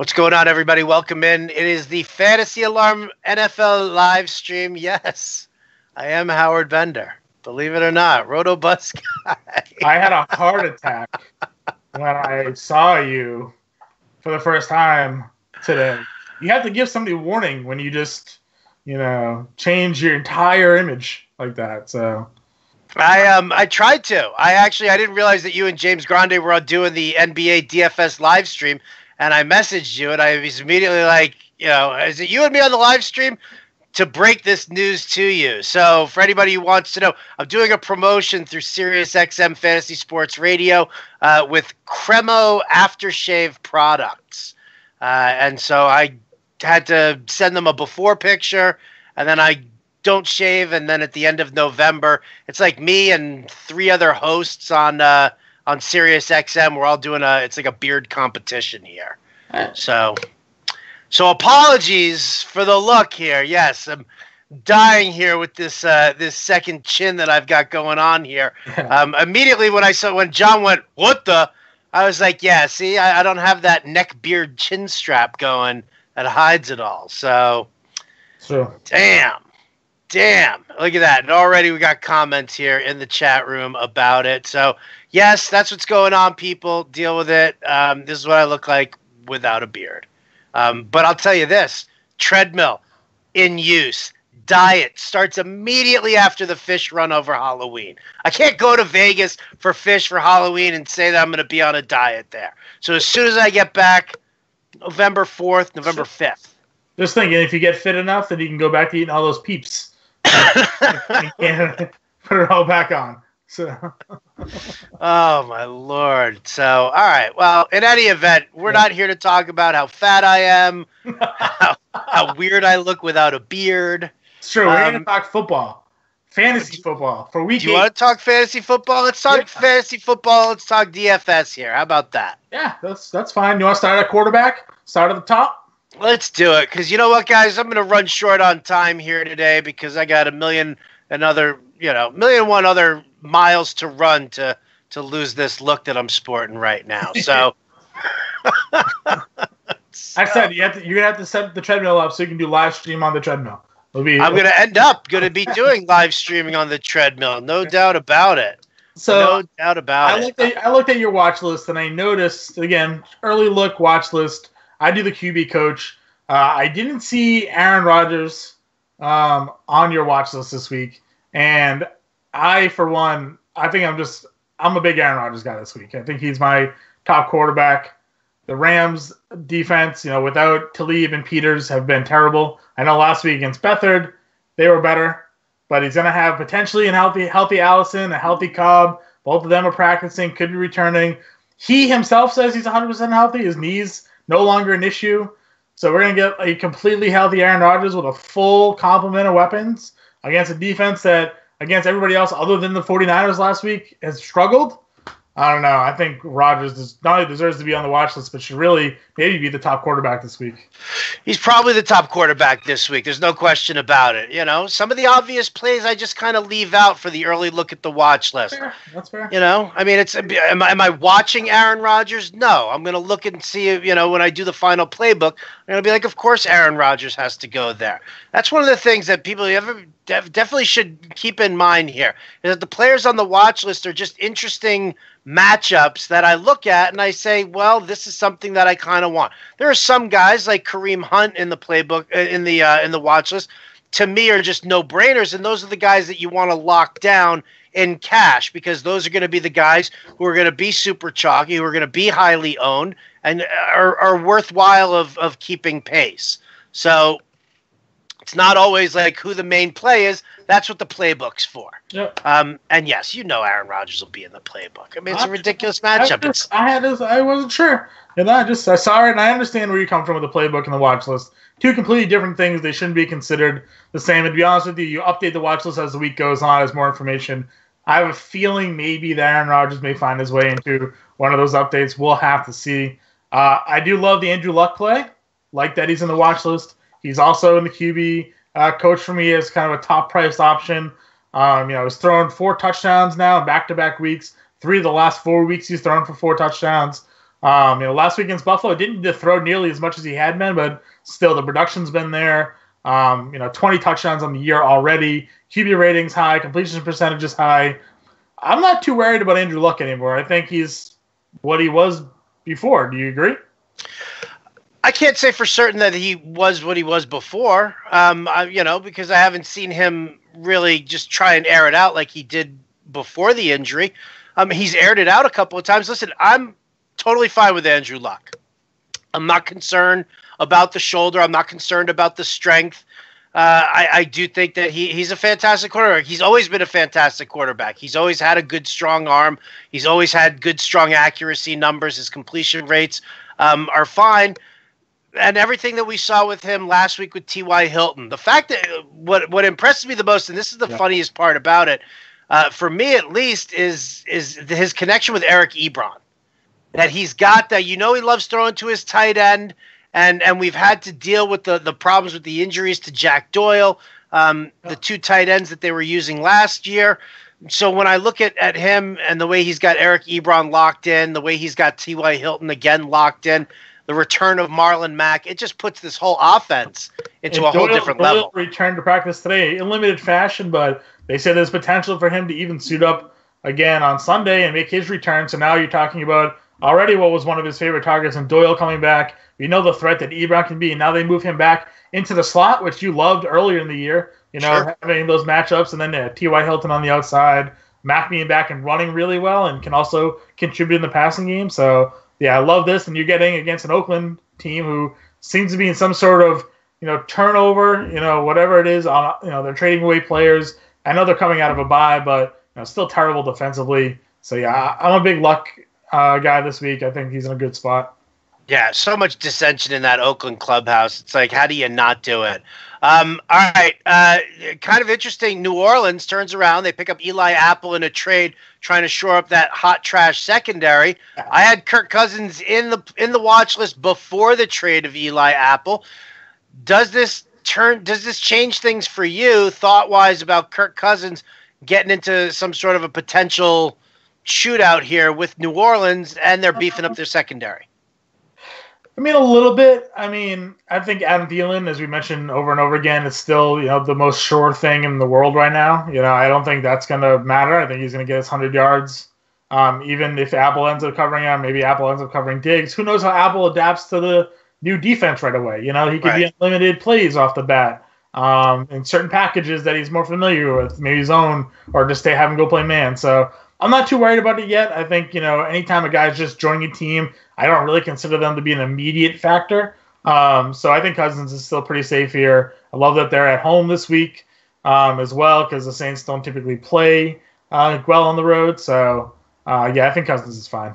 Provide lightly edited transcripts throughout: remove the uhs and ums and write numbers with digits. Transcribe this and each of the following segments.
What's going on, everybody? Welcome in. It is the Fantasy Alarm NFL live stream. Yes, I am Howard Bender. Believe it or not, Roto-Bus guy. I had a heart attack when I saw you for the first time today. You have to give somebody a warning when you just, change your entire image like that. So I tried to. I didn't realize that you and James Grande were doing the NBA DFS live stream. And I messaged you, and I was immediately like, is it you and me on the live stream to break this news to you? So for anybody who wants to know, I'm doing a promotion through SiriusXM Fantasy Sports Radio with Cremo aftershave products. And so I had to send them a before picture, and then I don't shave, and then at the end of November, it's like me and 3 other hosts on SiriusXM, we're all doing it's like a beard competition here. So apologies for the look here. Yes, I'm dying here with this this second chin that I've got going on here. Immediately when John went, "What the?" I was like, "Yeah, see, I don't have that neck beard chin strap going that hides it all." So, damn. Look at that. And already we got comments here in the chat room about it. So, yes, that's what's going on, people. Deal with it. This is what I look like without a beard. But I'll tell you this. Treadmill in use. Diet starts immediately after the fish run over Halloween. I can't go to Vegas for fish for Halloween and say that I'm going to be on a diet there. So as soon as I get back, November 4th, November 5th. Just thinking, if you get fit enough, then you can go back to eating all those peeps. And put it all back on. So. Oh, my Lord. So, all right. Well, in any event, we're not here to talk about how fat I am, how weird I look without a beard. It's true. We're going to talk football. Fantasy football for week 8. Do you want to talk fantasy football? Let's talk fantasy football. Let's talk DFS here. How about that? Yeah, that's fine. You want to start at quarterback? Start at the top? Let's do it, because you know what, guys? I'm going to run short on time here today because I got a million and one other miles to run to lose this look that I'm sporting right now. So, I said you're going to have to set the treadmill up so you can do live stream on the treadmill. I'm going to end up be doing live streaming on the treadmill. No doubt about it. So I looked at your watch list and I noticed, again, early look watch list. I do the QB coach. I didn't see Aaron Rodgers on your watch list this week. And I, for one, I'm a big Aaron Rodgers guy this week. I think he's my top quarterback. The Rams defense, without Talib and Peters, have been terrible. I know last week against Beathard, they were better. But he's going to have potentially a healthy Allison, a healthy Cobb. Both of them are practicing, could be returning. He himself says he's 100% healthy. His knees no longer an issue. So we're going to get a completely healthy Aaron Rodgers with a full complement of weapons against a defense that, against everybody else other than the 49ers last week, has struggled. I don't know. I think Rodgers not only deserves to be on the watch list, but should really maybe be the top quarterback this week. He's probably the top quarterback this week. There's no question about it. Some of the obvious plays I just kind of leave out for the early look at the watch list. That's fair. I mean, am I watching Aaron Rodgers? No. I'm going to look and see, when I do the final playbook, I'm going to be like, of course Aaron Rodgers has to go there. That's one of the things that people definitely should keep in mind here, is that the players on the watch list are just interesting matchups that I look at and I say, well, this is something that I kind of want. There are some guys like Kareem Hunt in the playbook, in the watch list, to me are just no-brainers, and those are the guys that you want to lock down in cash, because those are going to be the guys who are going to be super chalky, who are going to be highly owned, and are worthwhile of keeping pace. So it's not always like who the main play is. That's what the playbook's for. Yep. And yes, Aaron Rodgers will be in the playbook. I mean, it's a ridiculous matchup. I wasn't sure. And I saw it, and I understand where you come from with the playbook and the watch list. Two completely different things. They shouldn't be considered the same. And to be honest with you, you update the watch list as the week goes on, as more information. I have a feeling maybe that Aaron Rodgers may find his way into one of those updates. We'll have to see. I do love the Andrew Luck play. Like that he's in the watch list. He's also in the QB coach for me as kind of a top-priced option. He's thrown 4 touchdowns now in back-to-back weeks. 3 of the last 4 weeks he's thrown for 4 touchdowns. Last week against Buffalo, didn't throw nearly as much as he had been, but still the production's been there. 20 touchdowns on the year already. QB rating's high. Completion percentage is high. I'm not too worried about Andrew Luck anymore. I think he's what he was before. Do you agree? I can't say for certain that he was what he was before, because I haven't seen him really just try and air it out like he did before the injury. He's aired it out a couple of times. Listen, I'm totally fine with Andrew Luck. I'm not concerned about the shoulder. I'm not concerned about the strength. I do think that he's a fantastic quarterback. He's always been a fantastic quarterback. He's always had a good, strong arm. He's always had good, strong accuracy numbers. His completion rates are fine. And everything that we saw with him last week with T.Y. Hilton, the fact that what impresses me the most, and this is the funniest part about it, for me at least, is his connection with Eric Ebron. That he's got that, he loves throwing to his tight end, and we've had to deal with the problems with the injuries to Jack Doyle, the two tight ends that they were using last year. So when I look at him and the way he's got Eric Ebron locked in, the way he's got T.Y. Hilton again locked in, the return of Marlon Mack, it just puts this whole offense into a whole different level. Returned to practice today in limited fashion, but they said there's potential for him to even suit up again on Sunday and make his return. So now you're talking about already what was one of his favorite targets and Doyle coming back. We know the threat that Ebron can be, and now they move him back into the slot, which you loved earlier in the year. Sure. Having those matchups, and then T.Y. Hilton on the outside, Mack being back and running really well and can also contribute in the passing game. So yeah, I love this, and you're getting against an Oakland team who seems to be in some sort of, turnover, whatever it is. They're trading away players. I know they're coming out of a bye, but still terrible defensively. So yeah, I'm a big Luck guy this week. I think he's in a good spot. Yeah, so much dissension in that Oakland clubhouse. It's like, how do you not do it? All right, kind of interesting. New Orleans turns around. They pick up Eli Apple in a trade, trying to shore up that hot trash secondary. I had Kirk Cousins in the watch list before the trade of Eli Apple. Does this change things for you, thought-wise, about Kirk Cousins getting into some sort of a potential shootout here with New Orleans, and they're beefing up their secondary? A little bit. I think Adam Thielen, as we mentioned over and over again, is still, the most sure thing in the world right now. I don't think that's going to matter. I think he's going to get his 100 yards. Even if Apple ends up covering him, maybe Apple ends up covering Diggs. Who knows how Apple adapts to the new defense right away? He could be unlimited plays off the bat in certain packages that he's more familiar with, maybe zone, or just have him go play man. So I'm not too worried about it yet. I think, anytime a guy's just joining a team, I don't really consider them to be an immediate factor. So I think Cousins is still pretty safe here. I love that they're at home this week as well, because the Saints don't typically play well on the road. So, I think Cousins is fine.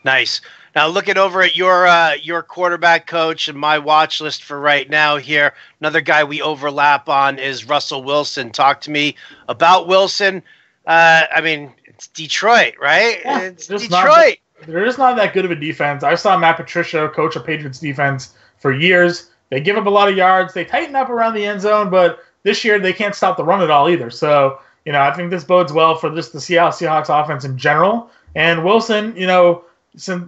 Nice. Now, looking over at your quarterback coach and my watch list for right now here, another guy we overlap on is Russell Wilson. Talk to me about Wilson. It's Detroit, right? Yeah, it's Detroit. They're just not that good of a defense. I saw Matt Patricia coach a Patriots defense for years. They give up a lot of yards. They tighten up around the end zone, but this year they can't stop the run at all either. So, I think this bodes well for just the Seattle Seahawks offense in general. And Wilson,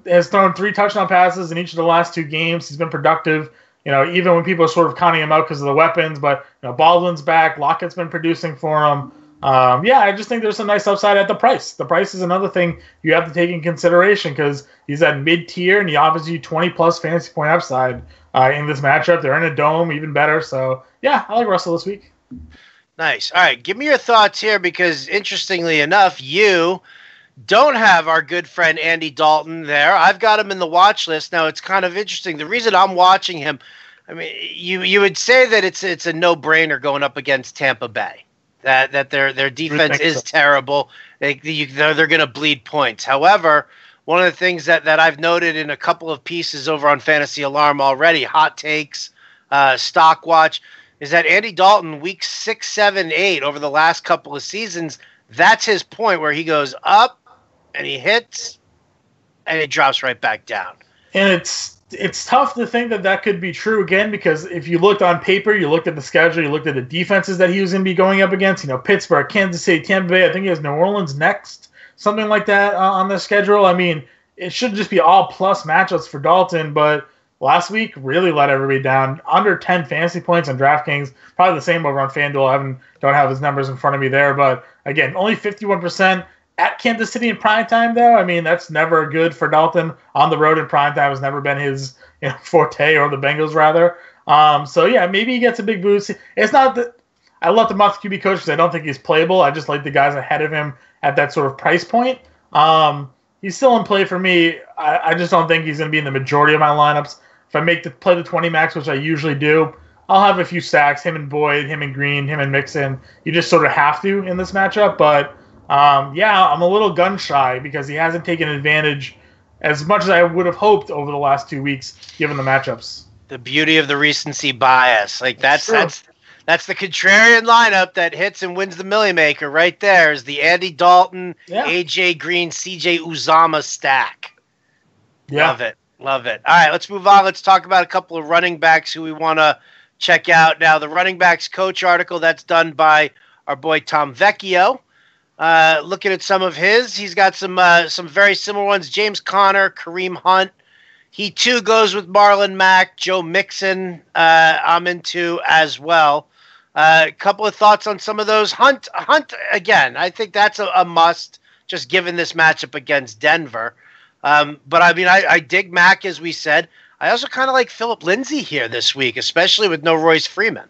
has thrown 3 touchdown passes in each of the last 2 games. He's been productive, even when people are sort of counting him out because of the weapons. But, Baldwin's back. Lockett's been producing for him. I just think there's some nice upside at the price. The price is another thing you have to take in consideration because he's at mid-tier and he offers you 20-plus fantasy point upside in this matchup. They're in a dome, even better. So, I like Russell this week. Nice. All right, give me your thoughts here because, interestingly enough, you don't have our good friend Andy Dalton there. I've got him in the watch list. Now, it's kind of interesting. The reason I'm watching him, you would say that it's a no-brainer going up against Tampa Bay. That their defense is terrible. They're going to bleed points. However, one of the things that I've noted in a couple of pieces over on Fantasy Alarm already, hot takes, stock watch, is that Andy Dalton, week 6, 7, 8 over the last couple of seasons, that's his point where he goes up and he hits and he drops right back down. And it's tough to think that could be true again because if you looked on paper, you looked at the schedule, you looked at the defenses that he was going to be going up against, Pittsburgh, Kansas City, Tampa Bay, I think he has New Orleans next, something like that on the schedule. it should just be all plus matchups for Dalton, but last week really let everybody down. Under 10 fantasy points on DraftKings, probably the same over on FanDuel. I don't have his numbers in front of me there, but again, only 51% at Kansas City in primetime, though. I mean, that's never good for Dalton. On the road in primetime has never been his forte, or the Bengals rather. So yeah, maybe he gets a big boost. It's not that I love the Muff QB coach because I don't think he's playable. I just like the guys ahead of him at that sort of price point. He's still in play for me. I just don't think he's going to be in the majority of my lineups. If I play the 20 max, which I usually do, I'll have a few stacks. Him and Boyd, him and Green, him and Mixon. You just sort of have to in this matchup. But yeah, I'm a little gun shy because he hasn't taken advantage as much as I would have hoped over the last 2 weeks, given the matchups. The beauty of the recency bias, like that's the contrarian lineup that hits and wins the Millie Maker right there. Is the Andy Dalton, AJ Green, CJ Uzama stack. Yeah. Love it. All right, let's move on. Let's talk about a couple of running backs who we want to check out. Now, the running backs coach article that's done by our boy Tom Vecchio. Looking at some of his, he's got some very similar ones. James Conner, Kareem Hunt. He too goes with Marlon Mack, Joe Mixon. I'm into as well. A couple of thoughts on some of those. Hunt again. I think that's a must, just given this matchup against Denver. But I mean, I dig Mack, as we said. I also kind of like Philip Lindsay here this week, especially with no Royce Freeman.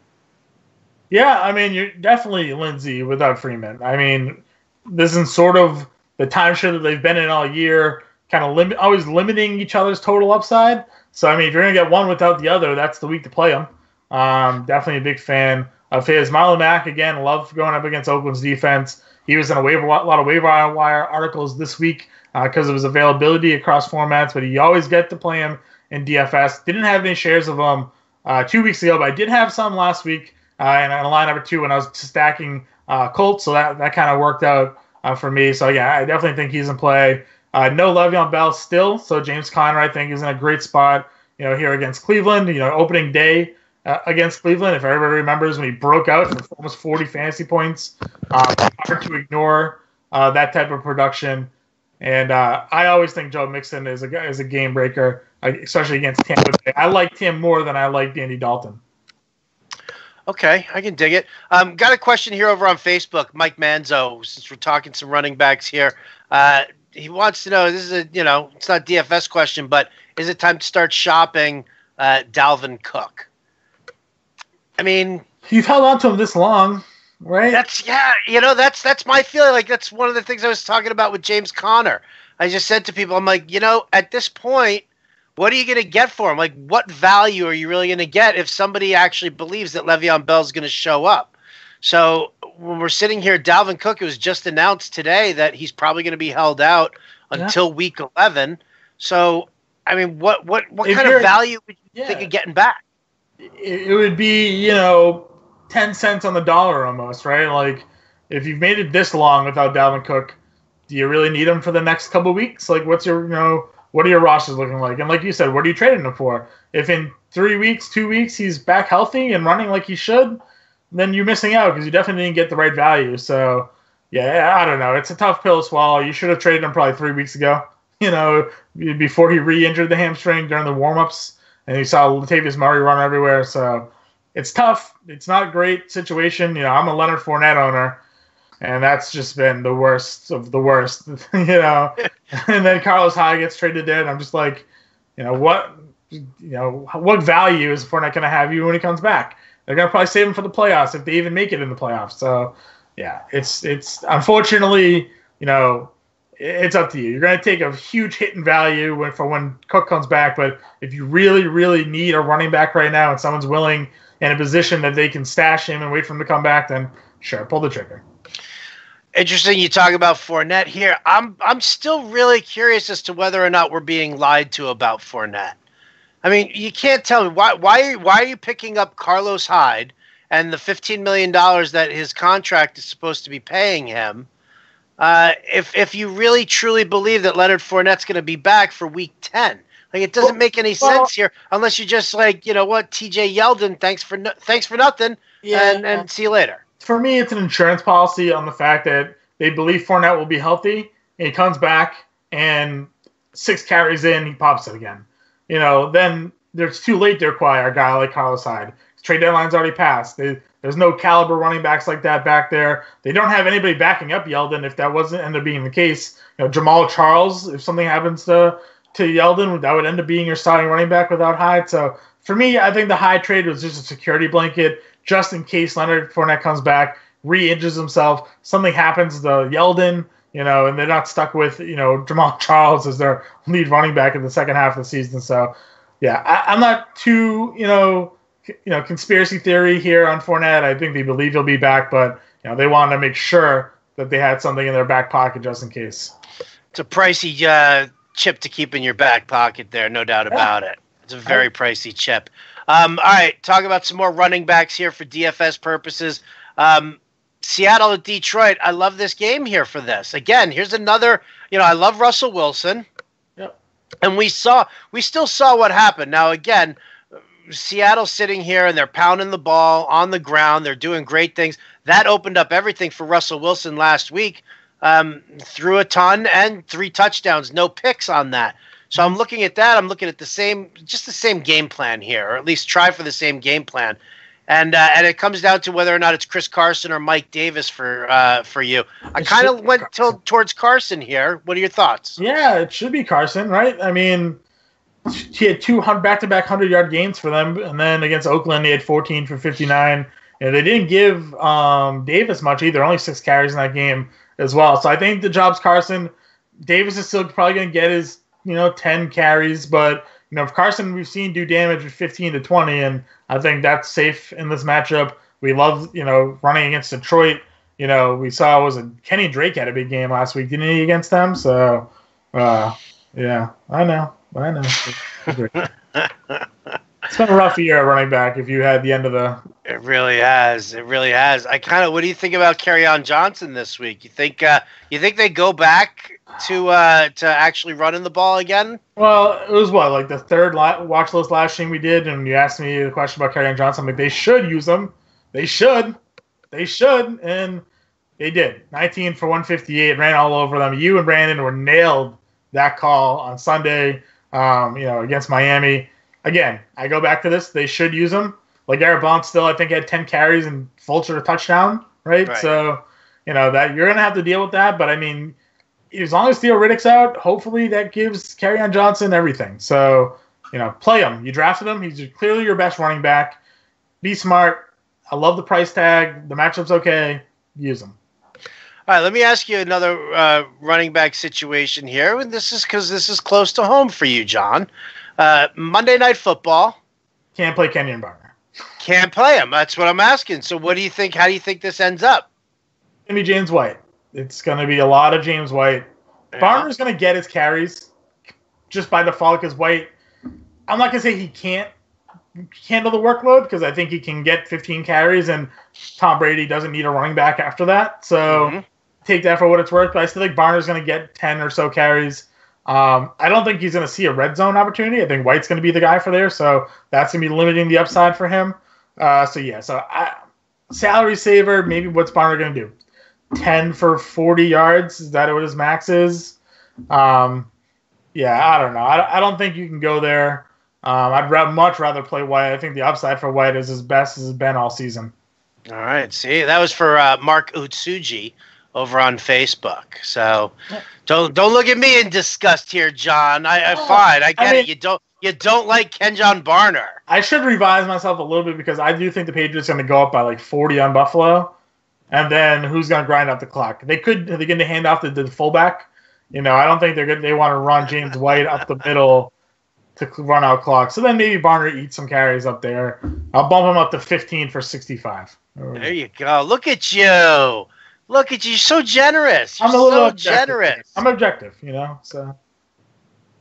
Yeah, I mean, you're definitely Lindsay without Freeman. I mean, this is sort of the timeshare that they've been in all year, kind of always limiting each other's total upside. So, I mean, if you're going to get one without the other, that's the week to play them. Definitely a big fan of his. Marlon Mack, again, love going up against Oakland's defense. He was in a lot of waiver wire articles this week because of his availability across formats, but you always get to play him in DFS. Didn't have any shares of him 2 weeks ago, but I did have some last week in line number 2 when I was stacking Colts, so that kind of worked out for me. So, yeah, I definitely think he's in play. No Le'Veon Bell still, so James Conner, I think, is in a great spot, here against Cleveland. Opening day against Cleveland, if everybody remembers when he broke out for almost 40 fantasy points. Hard to ignore that type of production. And I always think Joe Mixon is a game breaker, especially against Tampa Bay. I liked him more than I liked Andy Dalton. Okay, I can dig it. Got a question here over on Facebook. Mike Manzo, since we're talking some running backs here, he wants to know, this is it's not a DFS question, but is it time to start shopping Dalvin Cook? I mean, you've held on to him this long, right? That's my feeling. Like, that's one of the things I was talking about with James Conner. I just said to people, I'm like, at this point, what are you going to get for him? Like, what value are you really going to get if somebody actually believes that Le'Veon Bell is going to show up? So when we're sitting here, Dalvin Cook, it was just announced today that he's probably going to be held out until week 11. So, I mean, what kind of value would you think of getting back? It would be, 10 cents on the dollar almost, right? Like, if you've made it this long without Dalvin Cook, do you really need him for the next couple of weeks? Like, what are your rosters looking like? And like you said, what are you trading him for? If in 3 weeks, 2 weeks, he's back healthy and running like he should, then you're missing out because you definitely didn't get the right value. So, yeah, I don't know. It's a tough pill to swallow. You should have traded him probably 3 weeks ago, before he re-injured the hamstring during the warm-ups. And you saw Latavius Murray run everywhere. So it's tough. It's not a great situation. I'm a Leonard Fournette owner, and that's just been the worst of the worst, And then Carlos Hyde gets traded there, and I'm just like, what value is Fournette going to have you when he comes back? They're going to probably save him for the playoffs if they even make it in the playoffs. So, yeah, it's unfortunately, it's up to you. You're going to take a huge hit in value when Cook comes back, but if you really, really need a running back right now and someone's willing in a position that they can stash him and wait for him to come back, then sure, pull the trigger. Interesting you talk about Fournette here. I'm still really curious as to whether or not we're being lied to about Fournette. I mean, you can't tell me why are you picking up Carlos Hyde and the $15 million that his contract is supposed to be paying him if you really truly believe that Leonard Fournette's going to be back for week 10. Like, it doesn't make any sense here unless you just like, TJ Yeldon, thanks for nothing, and see you later. For me, it's an insurance policy on the fact that they believe Fournette will be healthy, and he comes back, and 6 carries in, he pops it again. Then it's too late to acquire a guy like Carlos Hyde. Trade deadline's already passed. There's no caliber running backs like that back there. They don't have anybody backing up Yeldon if that wasn't end up being the case. Jamal Charles, if something happens to Yeldon, that would end up being your starting running back without Hyde. So for me, I think the Hyde trade was just a security blanket just in case Leonard Fournette comes back, re-injures himself, something happens to Yeldon, and they're not stuck with, Jamal Charles as their lead running back in the second half of the season. So, yeah, I'm not too, conspiracy theory here on Fournette. I think they believe he'll be back, but they want to make sure that they had something in their back pocket just in case. It's a pricey chip to keep in your back pocket there, no doubt about it. It's a very pricey chip. All right, talk about some more running backs here for DFS purposes. Seattle at Detroit. I love this game here for this. Again, here's another. I love Russell Wilson. Yep. And we still saw what happened. Now again, Seattle's sitting here and they're pounding the ball on the ground. They're doing great things. That opened up everything for Russell Wilson last week. Threw a ton and 3 touchdowns, no picks on that. So I'm looking at that. I'm looking at the same game plan here, or at least try for the same game plan. And it comes down to whether or not it's Chris Carson or Mike Davis for you. I kind of went towards Carson here. What are your thoughts? Yeah, it should be Carson, right? I mean, he had 2 back-to-back 100-yard games for them, and then against Oakland, he had 14 for 59. They didn't give Davis much either, only 6 carries in that game as well. So I think the job's Carson. Davis is still probably going to get his 10 carries, but if Carson we've seen do damage with 15 to 20, and I think that's safe in this matchup. We love running against Detroit. We saw Kenny Drake had a big game last week, didn't he, against them? So yeah, I know. It's been a rough year at running back if you had the end of the... It really has. What do you think about Kerryon Johnson this week? You think they go back to actually running the ball again? Well, it was the third watch list last stream we did, and you asked me the question about Kerryon Johnson. I'm like, they should use him. They should, and they did. 19 for 158, ran all over them. You and Brandon were nailed that call on Sunday, against Miami. Again, I go back to this. They should use him. Garrett Blount still, I think, had 10 carries and Fulcher a touchdown, right? So, that you're going to have to deal with that. But, I mean, as long as Theo Riddick's out, hopefully that gives Kerryon Johnson everything. So, play him. You drafted him. He's clearly your best running back. Be smart. I love the price tag. The matchup's okay. Use him. All right, let me ask you another running back situation here. And this is because this is close to home for you, John. Monday Night Football. Can't play Kenyon Barner. Can't play him. That's what I'm asking. So what do you think? How do you think this ends up? It's going to be James White. It's going to be a lot of James White. Yeah. Barner's going to get his carries just by default because White, I'm not going to say he can't handle the workload because I think he can get 15 carries and Tom Brady doesn't need a running back after that. So take that for what it's worth. But I still think Barner's going to get 10 or so carries. I don't think he's going to see a red zone opportunity. I think White's going to be the guy for there, so that's going to be limiting the upside for him. Salary saver, maybe what's Barner going to do? 10 for 40 yards? Is that what his max is? I don't know. I don't think you can go there. I'd much rather play White. I think the upside for White is as best as it's been all season. All right. See, that was for Mark Utsuji over on Facebook. So don't look at me in disgust here, John. Fine. I get it. You don't like Kenjon Barner. I should revise myself a little bit because I do think the Patriots are going to go up by 40 on Buffalo. And then who's going to grind out the clock? They're going to hand off to the fullback. I don't think they want to run James White up the middle to run out clock. So then maybe Barner eats some carries up there. I'll bump him up to 15 for 65. There you go. Look at you. Look at you. You're so generous. I'm a little generous. I'm objective, so.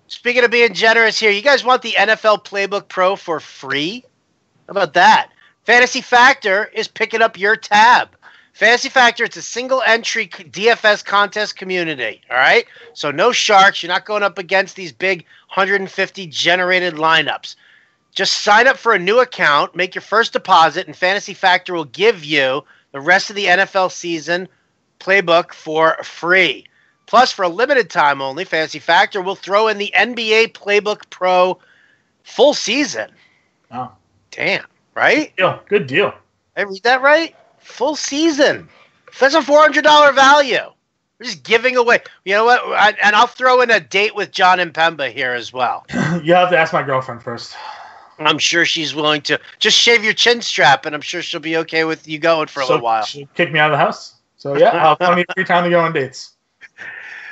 Speaking of being generous here, you guys want the NFL Playbook Pro for free? How about that? Fantasy Factor is picking up your tab. Fantasy Factor, it's a single-entry DFS contest community, all right? So no sharks. You're not going up against these big 150 generated lineups. Just sign up for a new account, make your first deposit, and Fantasy Factor will give you the rest of the NFL season playbook for free. Plus, for a limited time only, Fantasy Factor will throw in the NBA Playbook Pro full season. Oh. Damn, right? Good deal. I read that right? Full season. That's a $400 value. We're just giving away. You know what? And I'll throw in a date with John and Pemba here as well. You have to ask my girlfriend first. I'm sure she's willing to. Just shave your chin strap, and I'm sure she'll be okay with you going for a little while. She'll kick me out of the house. So, yeah, I'll have plenty of free time to go on dates.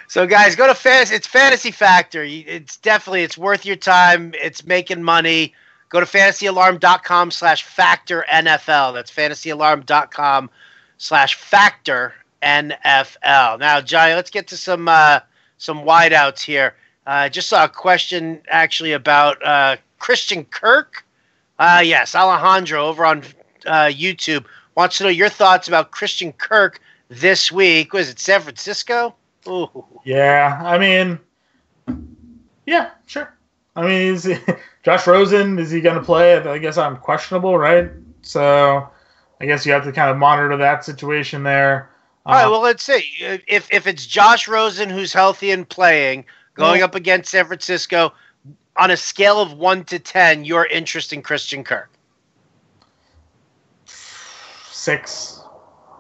So, guys, go to Fantasy. It's Fantasy Factor. It's worth your time. It's making money. Go to fantasyalarm.com/factor NFL. That's fantasyalarm.com/factor NFL. Now, Johnny, let's get to some wideouts here. I just saw a question actually about Christian Kirk. Yes, Alejandro over on YouTube wants to know your thoughts about Christian Kirk this week. Was it San Francisco? Ooh. Yeah, I mean, yeah, sure. I mean, Josh Rosen, is he going to play? I guess I'm questionable, right? So I guess you have to kind of monitor that situation there. All right, well, let's see. If it's Josh Rosen who's healthy and playing, going up against San Francisco, on a scale of 1 to 10, your interest in Christian Kirk? 6.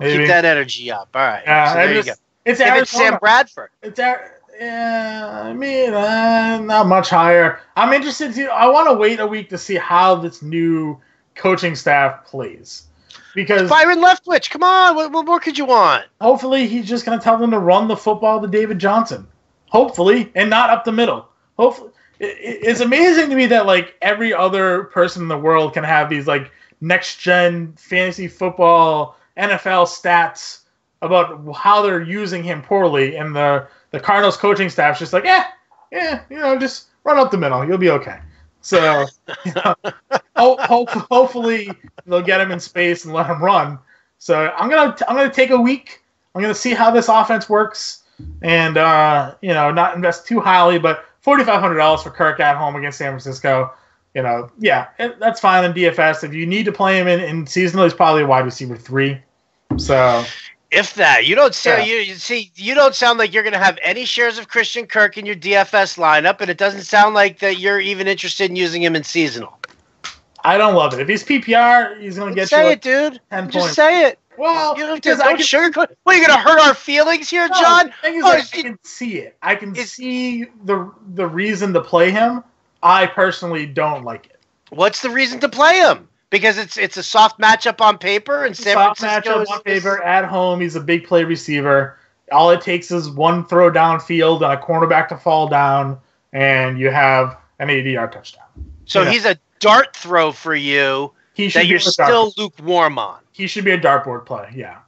Maybe. Keep that energy up. All right. Yeah, so there you go. It's Sam Bradford. I mean, not much higher. I'm interested I want to wait a week to see how this new coaching staff plays. Because Byron Leftwich, come on, what more could you want? Hopefully, he's just going to tell them to run the football to David Johnson. Hopefully, and not up the middle. Hopefully, it's amazing to me that like every other person in the world can have these like next gen fantasy football NFL stats about how they're using him poorly, and the Cardinals coaching staff's just like, just run up the middle, you'll be okay. So, hopefully they'll get him in space and let him run. So I'm gonna take a week. I'm gonna see how this offense works, and not invest too highly, but $4,500 for Kirk at home against San Francisco. That's fine in DFS. If you need to play him in seasonal, he's probably a wide receiver 3. So. If that, you don't sound you don't sound like you're going to have any shares of Christian Kirk in your DFS lineup, and it doesn't sound like that you're even interested in using him in seasonal. I don't love it. If he's PPR, he's going to get say it, dude. 10 Just points. say it. Well, don't sugarcoat. What, are you going to hurt our feelings here, John? The thing is, I can see it. I can see the reason to play him. I personally don't like it. What's the reason to play him? Because it's a soft matchup on paper, and San Francisco matchup on paper at home. He's a big play receiver. All it takes is one throw downfield and a cornerback to fall down, and you have an 80-yard touchdown. So he's a dart throw for you that you're still lukewarm on. He should be a dartboard play. Yeah.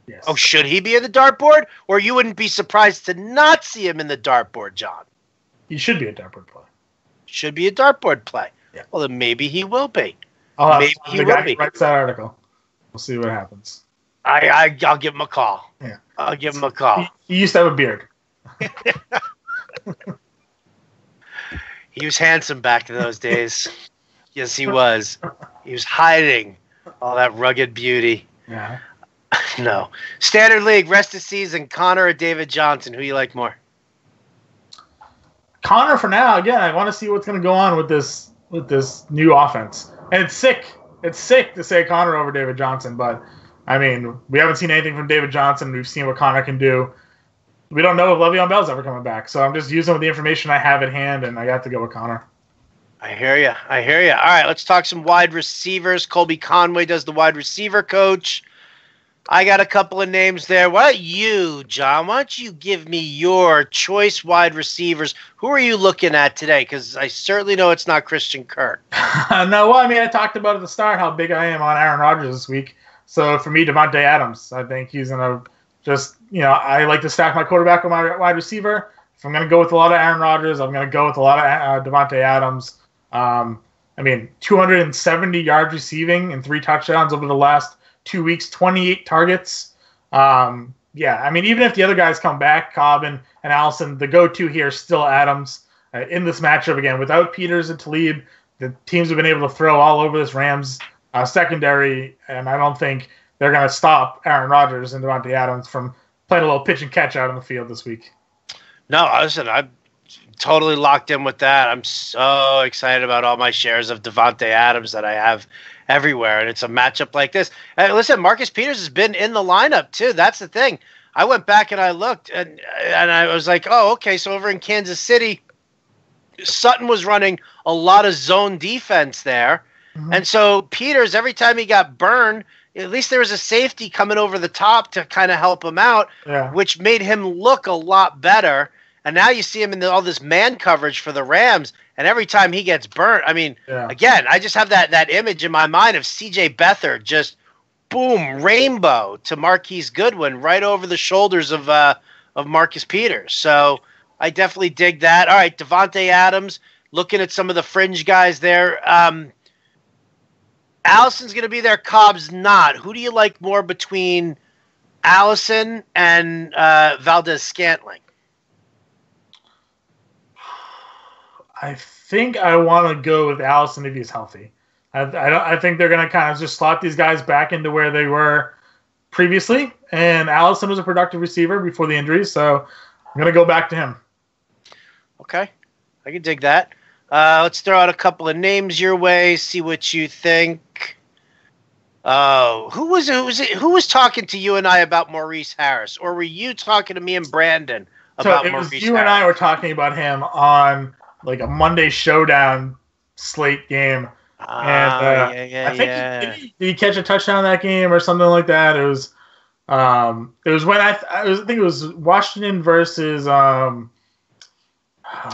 Yes. Oh, should he be in the dartboard, or you wouldn't be surprised to not see him in the dartboard, John? He should be a dartboard play. Should be a dartboard play. Yeah. Well, then maybe he will be. Maybe the guy who writes that article. We'll see what happens. I'll give him a call. Yeah. I'll give him a call. He used to have a beard. He was handsome back in those days. Yes, he was. He was hiding all that rugged beauty. Yeah. No. Standard League, rest of season, Connor or David Johnson? Who you like more? Connor for now. Again, I want to see what's going to go on with this new offense. And it's sick. It's sick to say Connor over David Johnson, but I mean, we haven't seen anything from David Johnson. We've seen what Connor can do. We don't know if Le'Veon Bell's ever coming back, so I'm just using the information I have at hand, and I got to go with Connor. I hear you. All right, let's talk some wide receivers. Colby Conway does the wide receiver coach. I got a couple of names there. Why don't you, John? Why don't you give me your choice wide receivers? Who are you looking at today? Because I certainly know it's not Christian Kirk. No, well, I mean, I talked about at the start how big I am on Aaron Rodgers this week. So for me, Davante Adams, I think he's going to just, I like to stack my quarterback with my wide receiver. If I'm going to go with a lot of Aaron Rodgers, I'm going to go with a lot of Davante Adams. 270 yards receiving and 3 touchdowns over the last 2 weeks, 28 targets. Even if the other guys come back, Cobb and Allison, the go-to here is still Adams. In this matchup, again, without Peters and Talib, the teams have been able to throw all over this Rams secondary, and I don't think they're going to stop Aaron Rodgers and Davante Adams from playing a little pitch and catch out on the field this week. No, listen, I'm totally locked in with that. I'm so excited about all my shares of Davante Adams that I have everywhere, and it's a matchup like this. And listen, Marcus Peters has been in the lineup too. That's the thing. I went back and I looked, and I was like, oh, okay. So over in Kansas City, Sutton was running a lot of zone defense there, and so Peters, every time he got burned, at least there was a safety coming over the top to kind of help him out, which made him look a lot better. And now you see him in all this man coverage for the Rams, and every time he gets burnt, I mean, again, I just have that image in my mind of C.J. Beathard just boom, rainbow to Marquise Goodwin right over the shoulders of Marcus Peters. So I definitely dig that. All right, Davante Adams, looking at some of the fringe guys there. Allison's going to be there. Cobb's not. Who do you like more between Allison and Valdez-Scantling? I think I want to go with Allison if he's healthy. I think they're going to kind of just slot these guys back into where they were previously. And Allison was a productive receiver before the injury, so I'm going to go back to him. Okay. I can dig that. Let's throw out a couple of names your way, see what you think. Who was talking to you and I about Maurice Harris? Or were you talking to me and Brandon about Maurice Harris? You and I were talking about him on like a Monday Showdown slate game. I think did he catch a touchdown in that game or something like that? It was when I think it was Washington versus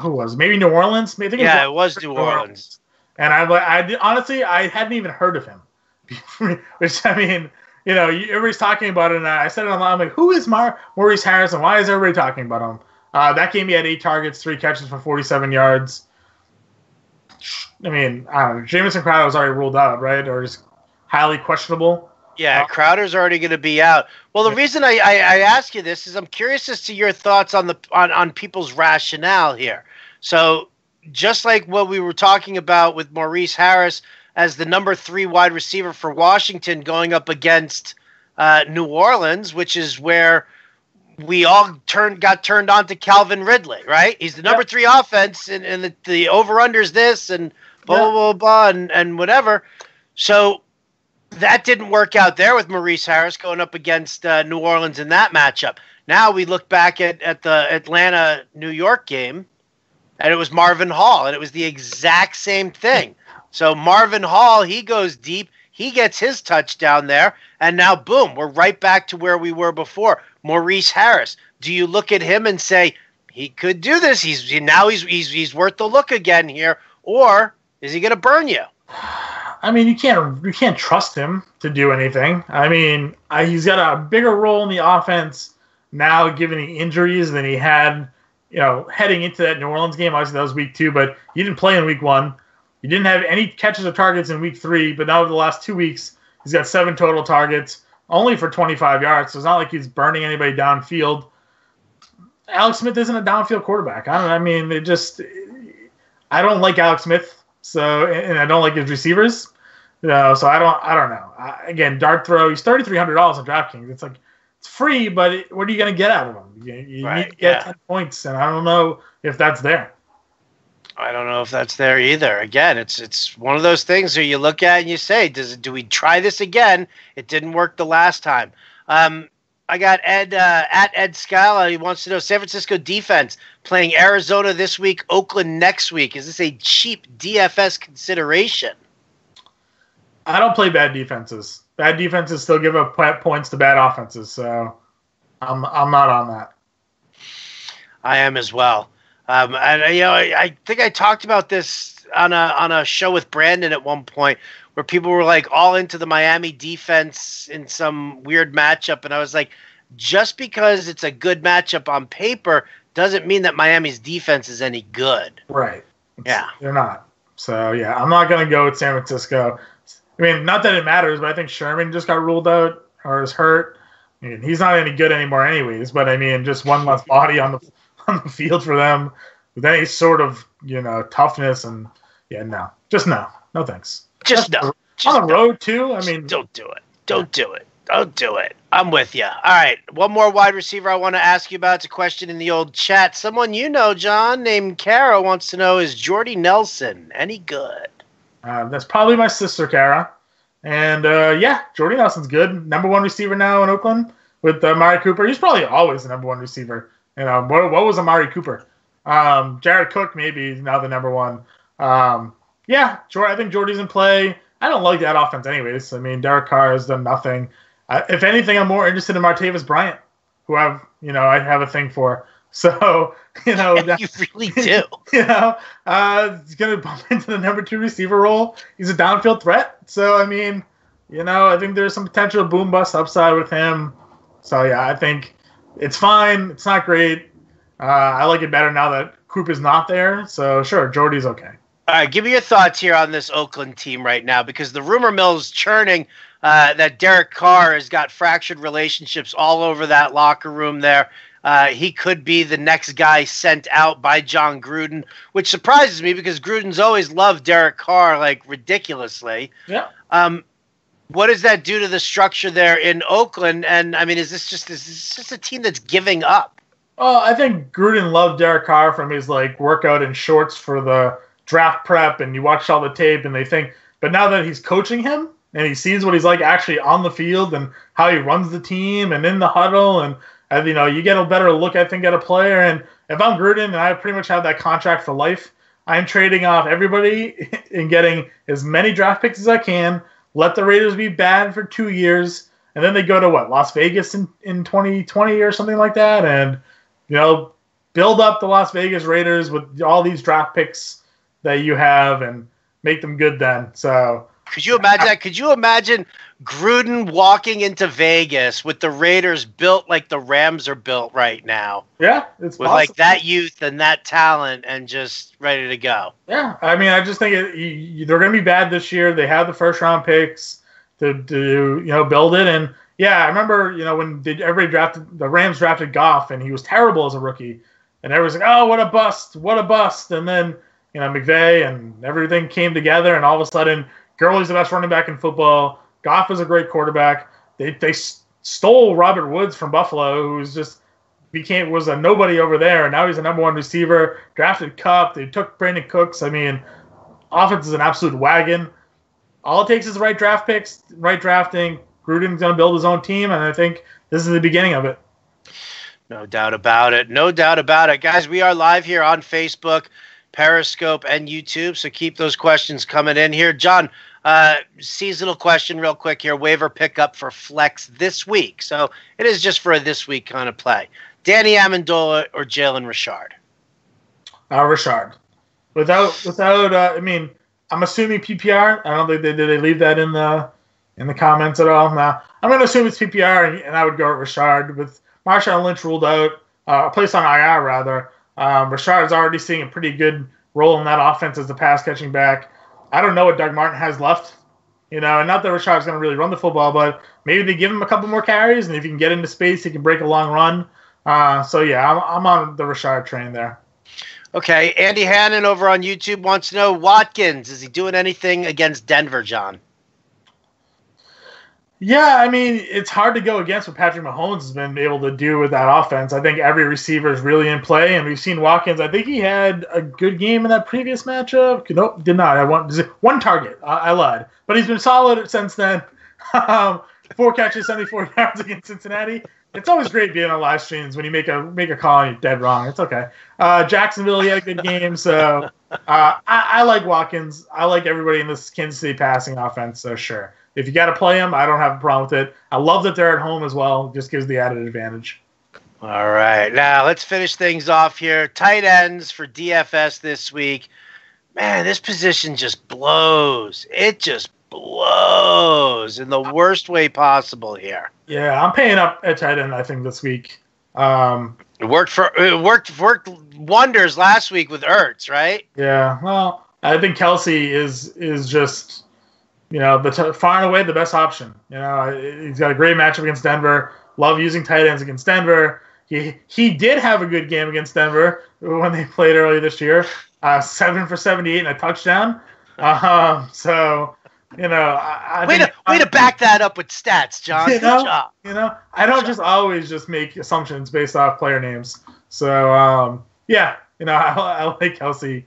who was it? Maybe New Orleans? It was New Orleans. And I honestly hadn't even heard of him, which I mean, everybody's talking about it. And I said it online. I'm like, who is Maurice Harris and why is everybody talking about him? That game he had 8 targets, 3 catches for 47 yards. I mean, I don't know. Jamison Crowder was already ruled out, right? Or just highly questionable. Yeah, Crowder's already going to be out. Well, the reason I ask you this is I'm curious as to your thoughts on people's rationale here. So just like what we were talking about with Maurice Harris as the number 3 wide receiver for Washington going up against New Orleans, which is where we all got turned on to Calvin Ridley, right? He's the number 3 offense, and the over-under's this, and blah, blah, blah, and whatever. So that didn't work out there with Maurice Harris going up against New Orleans in that matchup. Now we look back at the Atlanta-New York game, and it was Marvin Hall, and it was the exact same thing. So Marvin Hall, he goes deep. He gets his touchdown there, and now, boom, we're right back to where we were before. Maurice Harris, do you look at him and say, he could do this, he's worth the look again here, or is he going to burn you? I mean, you can't trust him to do anything. I mean, he's got a bigger role in the offense now, given the injuries than he had, heading into that New Orleans game. Obviously, that was week 2, but he didn't play in week 1. He didn't have any catches or targets in week 3, but now over the last 2 weeks, he's got 7 total targets, only for 25 yards. So it's not like he's burning anybody downfield. Alex Smith isn't a downfield quarterback. I don't like Alex Smith. So, and I don't like his receivers. So I don't know. Again, dart throw. He's $3,300 on DraftKings. It's like, it's free, but what are you going to get out of him? You need to get 10 points, and I don't know if that's there. I don't know if that's there either. Again, it's one of those things where you look at it and you say, do we try this again? It didn't work the last time. I got Ed at Ed Scala. He wants to know San Francisco defense playing Arizona this week, Oakland next week. Is this a cheap DFS consideration? I don't play bad defenses. Bad defenses still give up points to bad offenses, so I'm not on that. I am as well. And I think I talked about this on a show with Brandon at one point, where people were like all into the Miami defense in some weird matchup, and I was like, just because it's a good matchup on paper doesn't mean that Miami's defense is any good. Right. Yeah. They're not. So yeah, I'm not gonna go with San Francisco. I mean, not that it matters, but I think Sherman just got ruled out or is hurt. I mean, he's not any good anymore anyways, but I mean, just one less body on the field for them with any sort of, toughness, and no thanks. Just no. On the road too. I mean, don't do it. Don't do it. Don't do it. I'm with you. All right. One more wide receiver I want to ask you about. It's a question in the old chat. Someone you know, John, named Kara, wants to know, is Jordy Nelson any good? That's probably my sister, Kara. And, yeah, Jordy Nelson's good. Number one receiver now in Oakland with Amari Cooper. He's probably always the number one receiver. You know, what was Amari Cooper? Jared Cook maybe now the number one. Yeah, I think Jordy's in play. I don't like that offense anyways. I mean, Derek Carr has done nothing. If anything, I'm more interested in Martavis Bryant, who I have a thing for. So, you really do. He's going to bump into the number two receiver role. He's a downfield threat. So, I mean, I think there's some potential boom bust upside with him. So, yeah, I think it's fine. It's not great. I like it better now that Coop is not there. So, sure, Jordy's okay. All right, give me your thoughts here on this Oakland team right now, because the rumor mill is churning that Derek Carr has got fractured relationships all over that locker room there. He could be the next guy sent out by John Gruden, which surprises me because Gruden's always loved Derek Carr like ridiculously. Yeah. What does that do to the structure there in Oakland? And I mean, is this just a team that's giving up? Well, I think Gruden loved Derek Carr from his workout in shorts for the draft prep, and you watch all the tape and they think, but now that he's coaching him and he sees what he's like actually on the field and how he runs the team and in the huddle, and you get a better look, I think, at a player. And if I'm Gruden and I pretty much have that contract for life, I'm trading off everybody and getting as many draft picks as I can, let the Raiders be bad for 2 years, and then they go to Las Vegas in 2020 or something like that, and build up the Las Vegas Raiders with all these draft picks that you have and make them good then. So could you imagine that? Could you imagine Gruden walking into Vegas with the Raiders built like the Rams are built right now? Yeah, it's with possible. That youth and that talent and just ready to go. Yeah, I mean, I just think they're going to be bad this year. They have the first round picks to build it. And yeah, I remember when the Rams drafted Goff and he was terrible as a rookie, and everyone's like, oh, what a bust, and then McVay and everything came together, and all of a sudden, Gurley's the best running back in football. Goff is a great quarterback. They stole Robert Woods from Buffalo, who's just was a nobody over there, and now he's a number one receiver. Drafted Kupp. They took Brandon Cooks. I mean, offense is an absolute wagon. All it takes is the right draft picks, right drafting. Gruden's going to build his own team, and I think this is the beginning of it. No doubt about it. No doubt about it. Guys, we are live here on Facebook, Periscope, and YouTube, so keep those questions coming in here. John, seasonal question real quick here. Waiver pickup for flex this week. So it is just for a this week kind of play. Danny Amendola or Jalen Richard? Richard. Without I mean, I'm assuming PPR. I don't think did they leave that in the comments at all? Nah. I'm going to assume it's PPR, and I would go with Richard. With Marshawn Lynch ruled out, placed on IR rather. Richard's already seeing a pretty good role in that offense as the pass-catching back. I don't know what Doug Martin has left, and not that Richard's going to really run the football, but maybe they give him a couple more carries, and if he can get into space, he can break a long run. So, yeah, I'm on the Richard train there. Okay, Andy Hannon over on YouTube wants to know, Watkins, is he doing anything against Denver, John? Yeah, I mean, it's hard to go against what Patrick Mahomes has been able to do with that offense. I think every receiver is really in play, and we've seen Watkins. I think he had a good game in that previous matchup. Nope, did not. I want one target. I lied. But he's been solid since then. 4 catches, 74 yards against Cincinnati. It's always great being on live streams when you make a call and you're dead wrong. It's okay. Jacksonville, he had a good game. So I like Watkins. I like everybody in this Kansas City passing offense, so sure. If you got to play them, I don't have a problem with it. I love that they're at home as well. It just gives the added advantage. All right. Now, let's finish things off here. Tight ends for DFS this week. Man, this position just blows. It just blows in the worst way possible here. Yeah, I'm paying up at tight end, I think, this week. It worked wonders last week with Ertz, right? Yeah. Well, I think Kelsey is just – far and away the best option. He's got a great matchup against Denver. Love using tight ends against Denver. He did have a good game against Denver when they played earlier this year. 7 for 78 and a touchdown. So way to back that up with stats, John. Good job. I don't just always just make assumptions based off player names. So I like Kelsey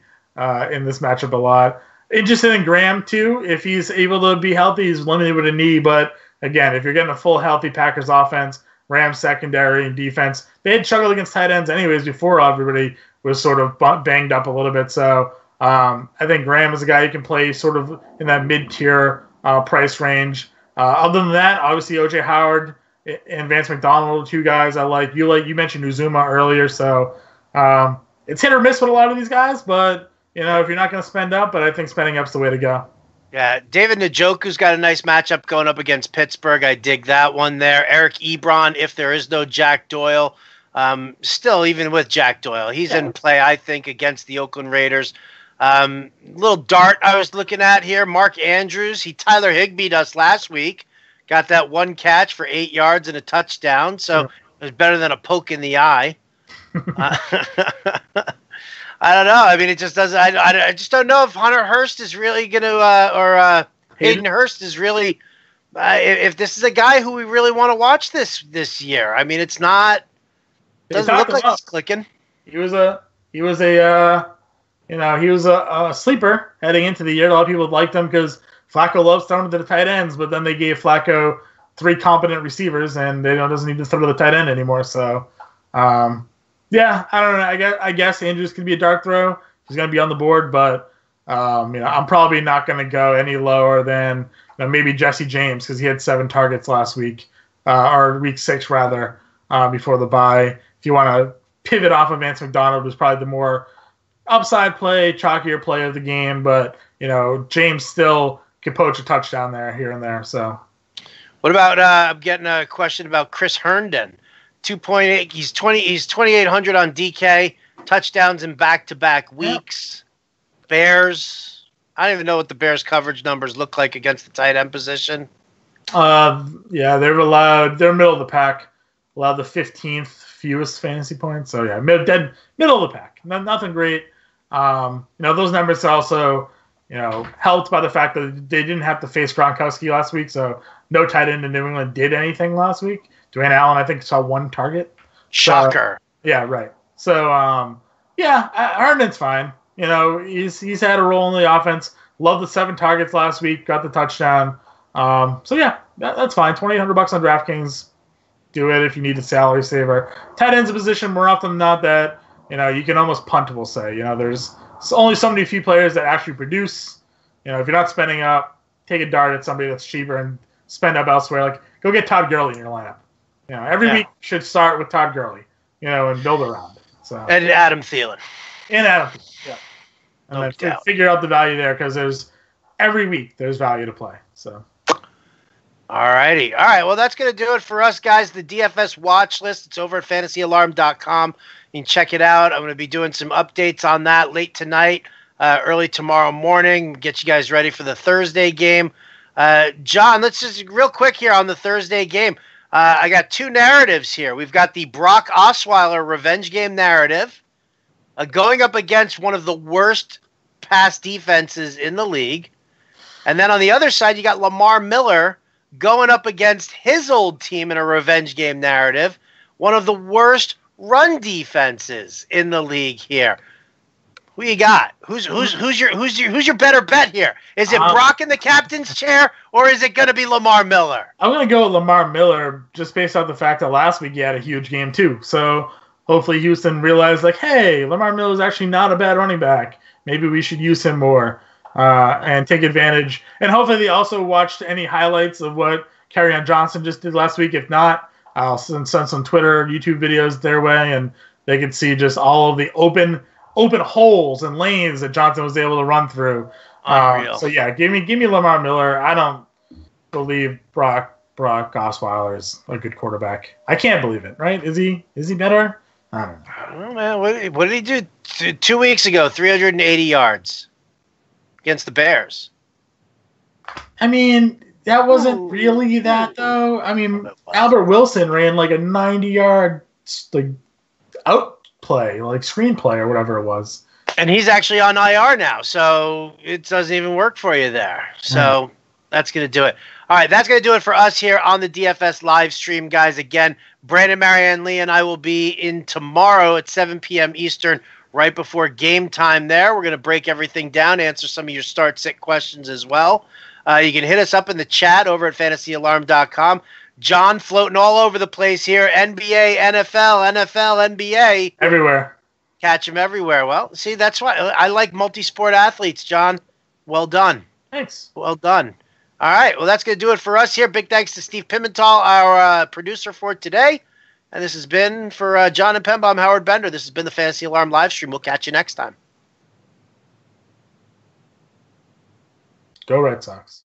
in this matchup a lot. Interested in Graham too. If he's able to be healthy, he's limited with a knee. But again, if you're getting a full healthy Packers offense, Rams secondary and defense, they had struggled against tight ends anyways before everybody was sort of banged up a little bit. So I think Graham is a guy who can play sort of in that mid-tier price range. Other than that, obviously O.J. Howard and Vance McDonald are two guys I like. You mentioned Uzuma earlier, so it's hit or miss with a lot of these guys, but if you're not going to spend up, but I think spending up's the way to go. Yeah, David Njoku's got a nice matchup going up against Pittsburgh. I dig that one there. Eric Ebron, if there is no Jack Doyle. Still, even with Jack Doyle, he's in play, I think, against the Oakland Raiders. Little dart I was looking at here, Mark Andrews. He Tyler Higbee'd us last week. Got that one catch for 8 yards and a touchdown, so it was better than a poke in the eye. I don't know. I mean, it just doesn't. I just don't know if Hunter Hurst is really going to, or Hayden Hurst is really, if this is a guy who we really want to watch this year. I mean, it's not. Doesn't look like it's clicking. He was a sleeper heading into the year. A lot of people liked him because Flacco loves throwing to the tight ends, but then they gave Flacco 3 competent receivers, and they doesn't need to throw to the tight end anymore. So. Yeah, I don't know. I guess Andrews could be a dart throw. He's going to be on the board, but I'm probably not going to go any lower than maybe Jesse James because he had 7 targets last week, or week 6 rather, before the bye. If you want to pivot off of Vance McDonald, was probably the more upside play, chalkier play of the game, but James still could poach a touchdown there, here and there. So, what about? I'm getting a question about Chris Herndon. 2.8. He's 2,800 on DK. Touchdowns in back-to-back weeks. Yep. Bears. I don't even know what the Bears coverage numbers look like against the tight end position. Yeah, they're allowed. They're middle of the pack. Allowed the 15th fewest fantasy points. So yeah, middle of the pack. Nothing great. Those numbers are also helped by the fact that they didn't have to face Gronkowski last week. So no tight end in New England did anything last week. Dwayne Allen, I think, saw 1 target. Shocker. Yeah, right. So, Herndon's fine. He's had a role in the offense. Loved the 7 targets last week. Got the touchdown. That's fine. $2,800 on DraftKings. Do it if you need a salary saver. Tight end's a position more often than not that you can almost punt. We'll say. There's only so many few players that actually produce. If you're not spending up, take a dart at somebody that's cheaper and spend up elsewhere. Like go get Todd Gurley in your lineup. Every week should start with Todd Gurley, and build around it. So and Adam Thielen. Yeah. And then figure out the value there because every week there's value to play. So. All righty. All right. Well, that's going to do it for us, guys. The DFS watch list. It's over at fantasyalarm.com. You can check it out. I'm going to be doing some updates on that late tonight, early tomorrow morning. Get you guys ready for the Thursday game. John, let's just real quick here on the Thursday game. I got 2 narratives here. We've got the Brock Osweiler revenge game narrative going up against one of the worst pass defenses in the league. And then on the other side, you got Lamar Miller going up against his old team in a revenge game narrative, one of the worst run defenses in the league here. Who you got? Who's your better bet here? Is it Brock in the captain's chair, or is it going to be Lamar Miller? I'm going to go with Lamar Miller just based off the fact that last week he had a huge game too. So hopefully Houston realized, hey, Lamar Miller is actually not a bad running back. Maybe we should use him more and take advantage. And hopefully they also watched any highlights of what Kerryon Johnson just did last week. If not, I'll send some Twitter, YouTube videos their way, and they can see just all of the open holes and lanes that Johnson was able to run through. So yeah, give me Lamar Miller. I don't believe Brock Osweiler is a good quarterback. I can't believe it. Right? Is he better? I don't know. Man, what did he do 2 weeks ago? 380 yards against the Bears. I mean, that wasn't really that though. I mean, Albert Wilson ran like a 90-yard out play, screenplay or whatever it was. And he's actually on IR now, so it doesn't even work for you there. So That's going to do it. All right, that's going to do it for us here on the DFS live stream, guys. Again, Brandon, Marianne Lee, and I will be in tomorrow at 7 p.m. Eastern, right before game time there. We're going to break everything down, answer some of your start-sit questions as well. You can hit us up in the chat over at fantasyalarm.com. John floating all over the place here. NBA, NFL, NBA. Everywhere. Catch him everywhere. Well, see, that's why I like multi-sport athletes, John. Well done. Thanks. Well done. All right. Well, that's going to do it for us here. Big thanks to Steve Pimental, our producer for today. And this has been for John and Pemba. I'm Howard Bender. This has been the Fantasy Alarm live stream. We'll catch you next time. Go Red Sox.